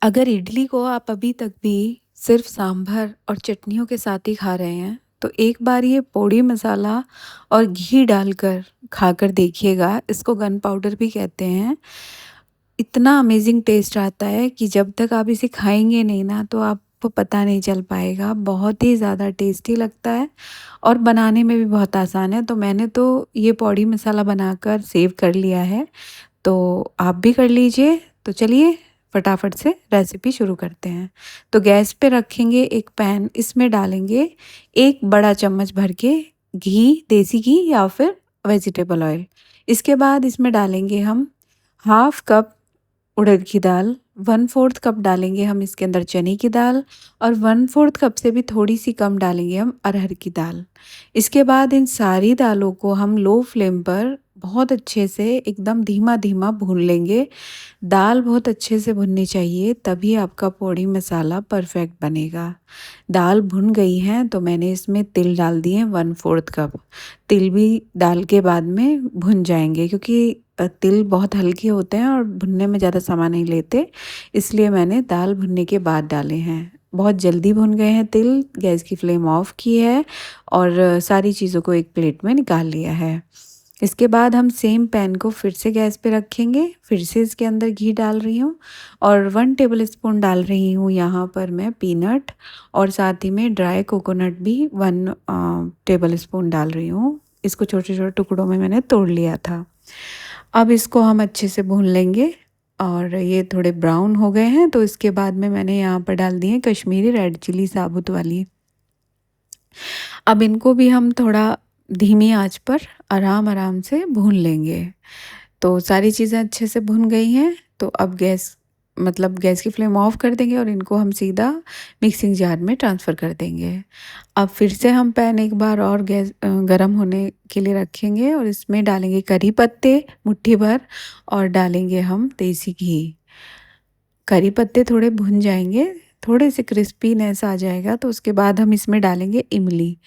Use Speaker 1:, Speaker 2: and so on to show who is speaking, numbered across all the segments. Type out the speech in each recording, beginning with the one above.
Speaker 1: अगर इडली को आप अभी तक भी सिर्फ सांभर और चटनियों के साथ ही खा रहे हैं, तो एक बार ये पोड़ी मसाला और घी डालकर खाकर देखिएगा। इसको गन पाउडर भी कहते हैं। इतना अमेज़िंग टेस्ट आता है कि जब तक आप इसे खाएँगे नहीं ना, तो आपको पता नहीं चल पाएगा। बहुत ही ज़्यादा टेस्टी लगता है और बनाने में भी बहुत आसान है। तो मैंने तो ये पोड़ी मसाला बनाकर सेव कर लिया है। तो आप भी कर लीजिए। तो चलिए फटाफट से रेसिपी शुरू करते हैं। तो गैस पे रखेंगे एक पैन, इसमें डालेंगे 1 बड़ा चम्मच भर के घी, देसी घी या फिर वेजिटेबल ऑयल। इसके बाद इसमें डालेंगे हम हाफ कप उड़द की दाल, 1/4 कप डालेंगे हम इसके अंदर चने की दाल और 1/4 कप से भी थोड़ी-सी कम डालेंगे हम अरहर की दाल। इसके बाद इन सारी दालों को हम लो फ्लेम पर बहुत अच्छे से एकदम धीमा-धीमा भून लेंगे। दाल बहुत अच्छे से भुननी चाहिए, तभी आपका पोड़ी मसाला परफेक्ट बनेगा। दाल भुन गई हैं तो मैंने इसमें तिल डाल दिए 1/4 कप। तिल भी डाल के बाद में भुन जाएँगे, क्योंकि तिल बहुत हल्के होते हैं और भुनने में ज़्यादा समय नहीं लेते, इसलिए मैंने दाल भुनने के बाद डाले हैं। बहुत जल्दी भुन गए हैं तिल, गैस की फ्लेम ऑफ की है और सारी चीज़ों को एक प्लेट में निकाल लिया है। इसके बाद हम सेम पैन को फिर से गैस पे रखेंगे, फिर से इसके अंदर घी डाल रही हूँ और 1 टेबलस्पून डाल रही हूँ यहाँ पर मैं पीनट और साथ ही में ड्राई कोकोनट भी 1 टेबलस्पून डाल रही हूँ। इसको छोटे-छोटे टुकड़ों में मैंने तोड़ लिया था। अब इसको हम अच्छे से भून लेंगे और ये थोड़े ब्राउन हो गए हैं, तो इसके बाद में मैंने यहाँ पर डाल दी है कश्मीरी रेड चिली साबुत वाली। अब इनको भी हम थोड़ा धीमी आंच पर आराम-आराम से भून लेंगे। तो सारी चीज़ें अच्छे से भुन गई हैं, तो अब गैस की फ्लेम ऑफ कर देंगे और इनको हम सीधा मिक्सिंग जार में ट्रांसफ़र कर देंगे। अब फिर से हम पैन एक बार और गरम होने के लिए रखेंगे और इसमें डालेंगे करी पत्ते मुट्ठी भर और डालेंगे हम देसी घी। करी पत्ते थोड़े भुन जाएँगे, थोड़े से क्रिस्पीनेस आ जाएगा, तो उसके बाद हम इसमें डालेंगे इमली।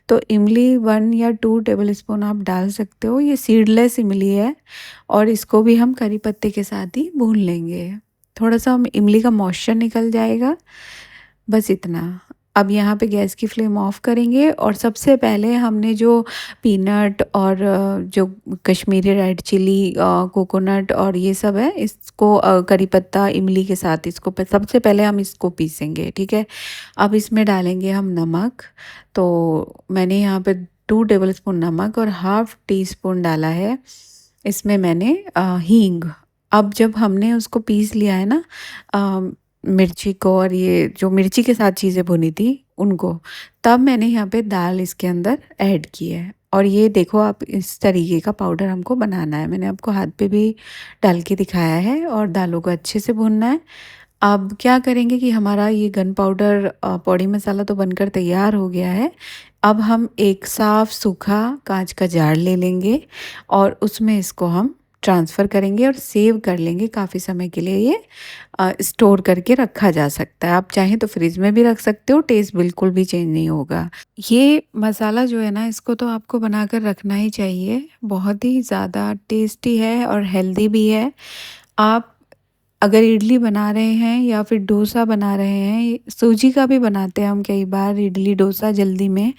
Speaker 1: तो इमली 1 या 2 टेबलस्पून आप डाल सकते हो, ये सीडलेस इमली है और इसको भी हम करी पत्ते के साथ ही भून लेंगे। थोड़ा-सा हम इमली का मॉइस्चर निकल जाएगा, बस इतना। अब यहाँ पे गैस की फ्लेम ऑफ करेंगे और सबसे पहले हमने जो पीनट और जो कश्मीरी रेड चिली, कोकोनट और ये सब है, इसको करी पत्ता इमली के साथ इसको सबसे पहले हम इसको पीसेंगे, ठीक है। अब इसमें डालेंगे हम नमक। तो मैंने यहाँ पे 2 टेबलस्पून नमक और हाफ टी स्पून डाला है इसमें मैंने हींग। अब जब हमने उसको पीस लिया है ना, मिर्ची को और ये जो मिर्ची के साथ चीज़ें भुनी थी उनको, तब मैंने यहाँ पे दाल इसके अंदर ऐड की है और ये देखो आप इस तरीके का पाउडर हमको बनाना है। मैंने आपको हाथ पे भी डाल के दिखाया है और दालों को अच्छे से भूनना है। अब क्या करेंगे कि हमारा ये गन पाउडर पोड़ी मसाला तो बनकर तैयार हो गया है। अब हम एक साफ़ सूखा काँच का जार ले लेंगे और उसमें इसको हम ट्रांसफ़र करेंगे और सेव कर लेंगे। काफ़ी समय के लिए ये स्टोर करके रखा जा सकता है। आप चाहें तो फ्रिज में भी रख सकते हो, टेस्ट बिल्कुल भी चेंज नहीं होगा। ये मसाला जो है ना, इसको तो आपको बनाकर रखना ही चाहिए। बहुत ही ज़्यादा टेस्टी है और हेल्दी भी है। आप अगर इडली बना रहे हैं या फिर डोसा बना रहे हैं, सूजी का भी बनाते हैं हम कई बार इडली डोसा जल्दी में,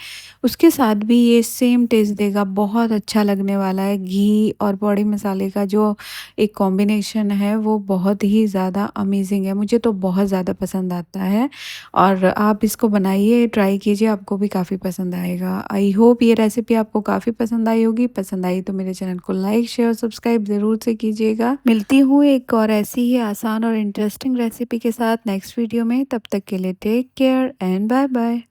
Speaker 1: उसके साथ भी ये सेम टेस्ट देगा। बहुत अच्छा लगने वाला है। घी और पोड़ी मसाले का जो एक कॉम्बिनेशन है वो बहुत ही ज़्यादा अमेजिंग है। मुझे तो बहुत ज़्यादा पसंद आता है और आप इसको बनाइए, ट्राई कीजिए, आपको भी काफ़ी पसंद आएगा। आई होप ये रेसिपी आपको काफ़ी पसंद आई होगी। पसंद आई तो मेरे चैनल को लाइक शेयर और सब्सक्राइब ज़रूर से कीजिएगा। मिलती हूँ एक और ऐसी ही आसान और इंटरेस्टिंग रेसिपी के साथ नेक्स्ट वीडियो में। तब तक के लिए take care and bye bye.